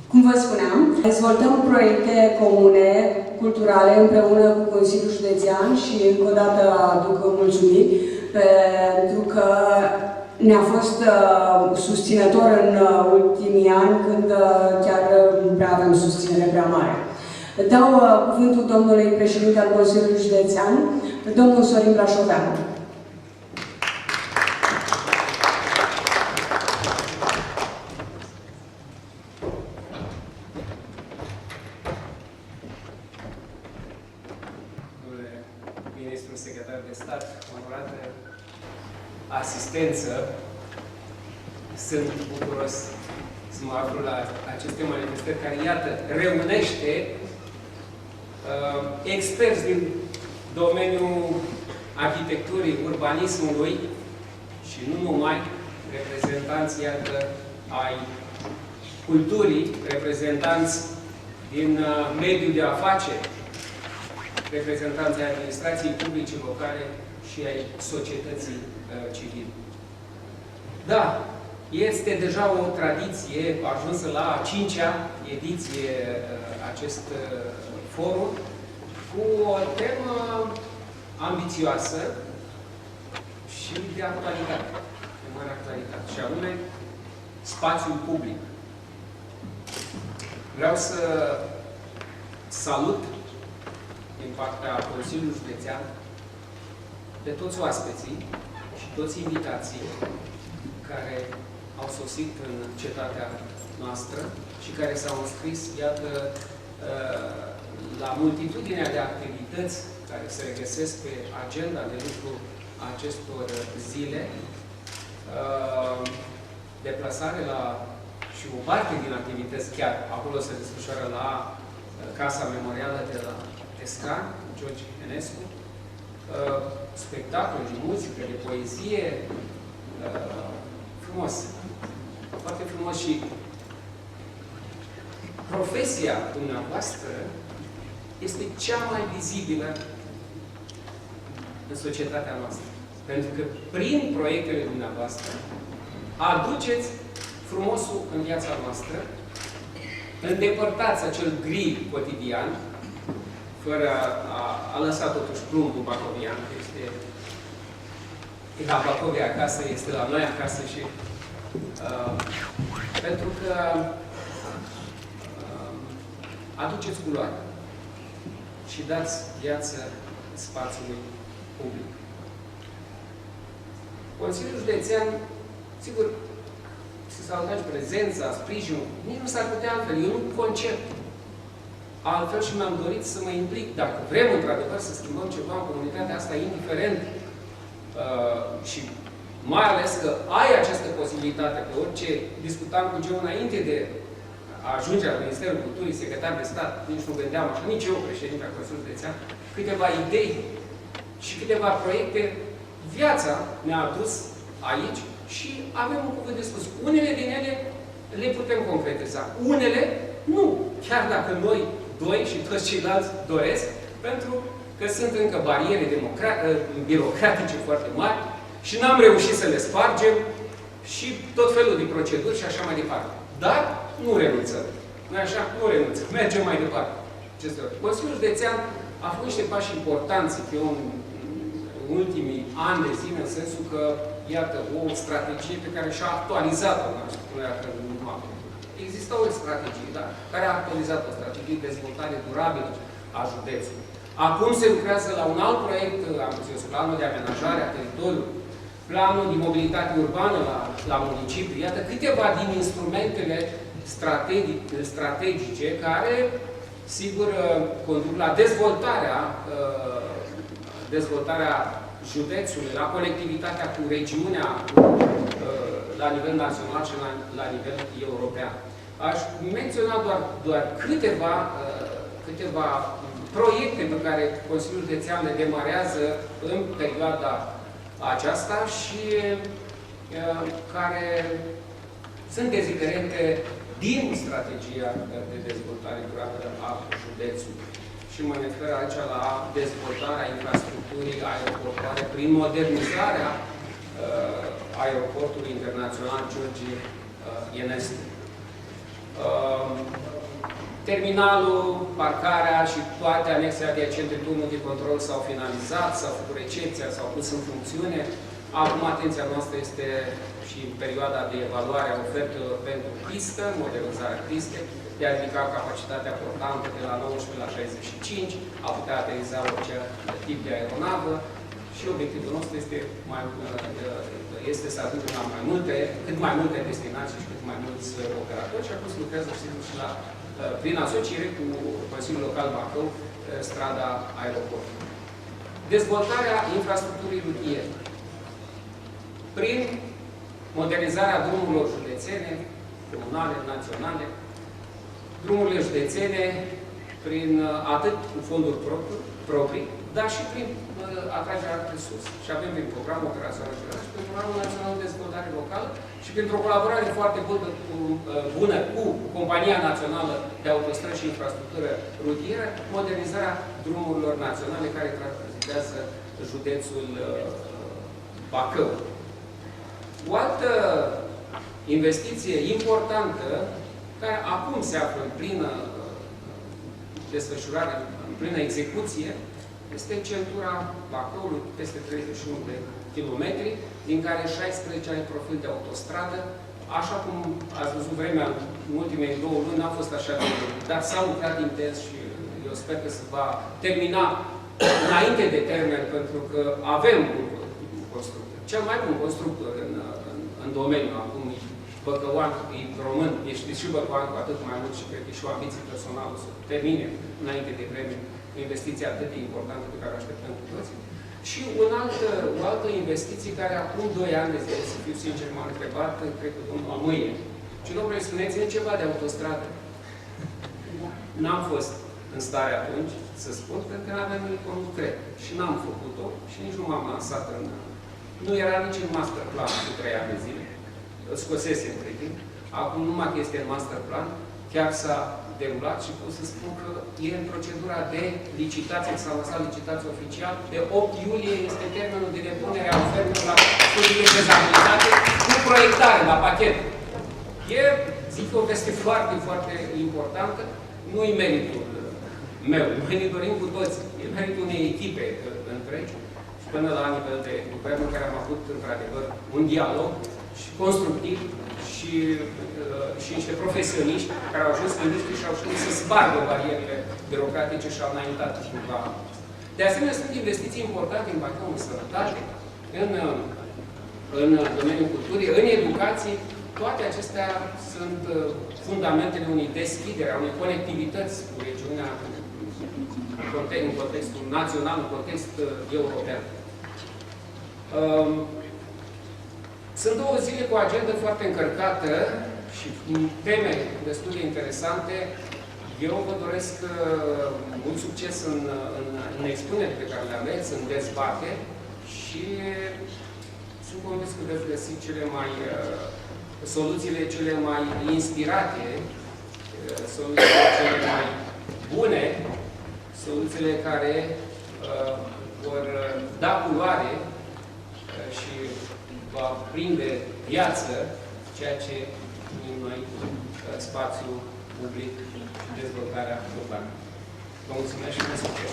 Cum vă spuneam, dezvoltăm proiecte comune, culturale, împreună cu Consiliul Județean și încă o dată aduc mulțumiri pentru că ne-a fost susținător în ultimii ani, când chiar nu prea avem susținere prea mare. Dau cuvântul domnului președinte al Consiliului Județean, domnul Sorin Brașoveanu. Ministrul Secretar de Stat, onorată asistență, sunt bucuros să mă aflu la aceste manifestări care, iată, reunește experți din domeniul arhitecturii, urbanismului și nu numai, reprezentanți, iată, ai culturii, reprezentanți din mediul de afaceri, reprezentanții administrației publice locale și ai societății civile. Da, este deja o tradiție ajunsă la a 5-a ediție acest forum cu o temă ambițioasă și de actualitate, de mare actualitate, și anume spațiul public. Vreau să salut din partea Consiliului Județean pe toți oaspeții și toți invitații care au sosit în cetatea noastră și care s-au înscris, iată, la multitudinea de activități care se regăsesc pe agenda de lucru a acestor zile, deplasare la și o parte din activități chiar acolo se desfășoară la Casa Memorială de la Escan, George Enescu, spectacol de muzică, de poezie, frumos, foarte frumos. Și profesia dumneavoastră este cea mai vizibilă în societatea noastră. Pentru că prin proiectele dumneavoastră aduceți frumosul în viața noastră, îndepărtați acel gri cotidian, fără a lăsa totuși plumbul bacovian, că este la Bacovia acasă, este la noi acasă și pentru că aduceți culoare și dați viață spațiului public. Consiliul Județean, sigur, să salutați prezența, sprijinul, nici nu s-ar putea altfel. Eu nu concep altfel și mi-am dorit să mă implic. Dacă vrem, într-adevăr, să schimbăm ceva în comunitatea asta, indiferent și mai ales că ai această posibilitate, pe orice discutam cu Geo înainte de a ajunge la Ministerul Culturii, secretar de stat, nici nu gândeam așa, nici eu, președinte al Consiliului Județean, câteva idei și câteva proiecte. Viața ne-a adus aici și avem un cuvânt de spus. Unele din ele le putem concretiza. Unele nu. Chiar dacă noi doi și toți ceilalți doresc, pentru că sunt încă bariere birocratice foarte mari și n-am reușit să le spargem și tot felul de proceduri și așa mai departe. Dar nu renunțăm. Noi așa nu renunțăm. Mergem mai departe. Consiliul Județean a făcut niște pași importanți, eu în ultimii ani de zile, în sensul că, iată, o strategie pe care și-a actualizat-o, Există o strategie, da, care a actualizat o strategie de dezvoltare durabilă a județului. Acum se lucrează la un alt proiect ambițios, planul de amenajare a teritoriului, planul de mobilitate urbană la municipiu. Iată câteva din instrumentele strategice care, sigur, conduc la dezvoltarea județului, la conectivitatea cu regiunea la nivel național și la nivel european. Aș menționa doar câteva proiecte pe care Consiliul Județean le demarează în perioada aceasta și care sunt deziderente din strategia de dezvoltare durabilă a județului. Și mă refer aici la dezvoltarea infrastructurii aeroportoare prin modernizarea aeroportului internațional George Enescu. terminalul, parcarea și toate anexele adiacente turnul de control s-au finalizat, s-au făcut recepția, s-au pus în funcțiune. Acum atenția noastră este și în perioada de evaluare a ofertelor pentru pistă, modernizarea pistei, de a ridica capacitatea portantă de la 19 la 65, a putea ateriza orice tip de aeronavă și obiectivul nostru este să aducem la cât mai multe destinații și cât mai mulți operatori și acum se lucrează și la, prin asociere cu Consiliul Local Bacău, strada aeroport. Dezvoltarea infrastructurii rutiere. Prin modernizarea drumurilor județene, comunale, naționale, drumurile județene, prin atât cu fonduri proprii, dar și prin atragerea de resurse. Și avem prin programul operațional și prin programul național de dezvoltare locală și printr-o colaborare foarte bună cu Compania Națională de Autostrăzi și Infrastructură Rutieră, modernizarea drumurilor naționale care tranzitează județul Bacău. O altă investiție importantă, care acum se află în plină desfășurare, în plină execuție, este centura Bacăului, peste 31 de kilometri, din care 16 are profil de autostradă. Așa cum ați văzut vremea, în ultimele 2 luni n-a fost așa de mult, dar s-a lucrat intens și eu sper că se va termina înainte de termen, pentru că avem un constructor. Cel mai bun constructor în domeniu, acum băcăuan, e român, ești și băcăuan cu atât mai mult și cred că și o ambiție personală să termine înainte de vreme investiția atât de importantă pe care o așteptăm cu toții. Și o altă investiție care acum 2 ani de zile, să fiu sincer, m-a întrebat, cred că domnul Amâie, și domnule, spuneți-ne ceva de autostradă. N-am fost în stare atunci să spun, pentru că n-aveam conducere. Și n-am făcut-o și nici nu m-am lansat în... Nu era nici în master plan cu 3 ani de zile. Îl scosese între timp. Acum numai că este în master plan, chiar s-a derulat și pot să spun că e în procedura de licitație, s-a lăsat licitație oficial. De 8 iulie este termenul de depunere a ofertelor la studii de fezabilitate cu proiectare, la pachet. E, zic, o veste foarte, foarte importantă. Nu-i meritul meu. Noi ne dorim cu toți. E meritul unei echipe întregi. Și până la nivel de guvern, în care am avut, într-adevăr, un dialog și constructiv și niște profesioniști care au ajuns în industrie și au știut să spargă barierele birocratice și au înaintat cumva. De asemenea, sunt investiții importante în Bacău, în sănătate, în domeniul culturii, în educație. Toate acestea sunt fundamentele unei deschideri, a unei conectivități cu regiunea în contextul național, în context european. Sunt 2 zile cu o agendă foarte încărcată și teme destul de interesante. Eu vă doresc mult succes în expunerile pe care le aveți, în dezbate și sunt convins că veți găsi soluțiile cele mai inspirate, soluțiile cele mai bune, soluțiile care vor da culoare și va prinde viață ceea ce numim noi spațiu public și dezvoltarea urbană. Vă mulțumesc și mult succes!